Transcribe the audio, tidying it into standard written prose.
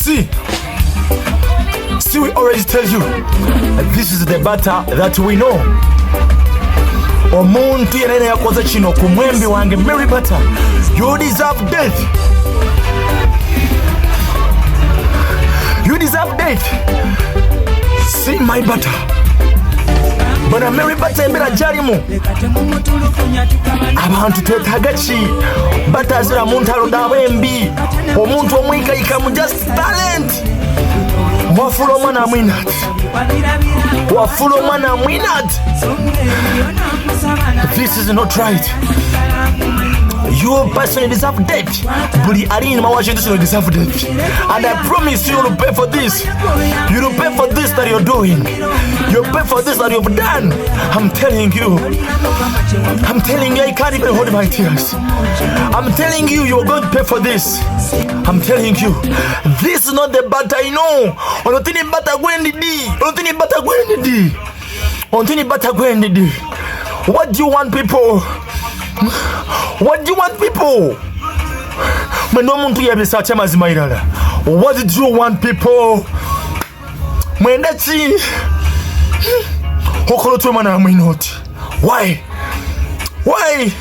See, we already tell you, this is the Bata that we know. Omuntu yenna yakoze kino ku mwembi wange Mary Bata. You deserve death. You deserve death. See my Bata. Bana Mary Bata embera gyalimu. Abantu twetaaga ki? Bata azira mu ntalo d'abembi. Omuntu omwikayika mu just talent. Wafuula omwana amwinat. Wafuula omwana amwinat. This is not right. You personally deserve death. Buli ali in Washington deserve death. And I promise you will pay for this. You will pay for this that you're doing. You'll pay for this that you've done. I'm telling you. I'm telling you, I can't even hold my tears. I'm telling you, you're going to pay for this. I'm telling you, this is not the Bata I know. Onotini Bata gwendidi. Onotini Bata gwendidi. Onotini Bata gwendidi. What do you want, people? What do you want, people? Mwendo muntu yabisacha mazima irala. What do you want, people? Mwenda chi. Hokolo tuwe mana mwinoti. Why? Why?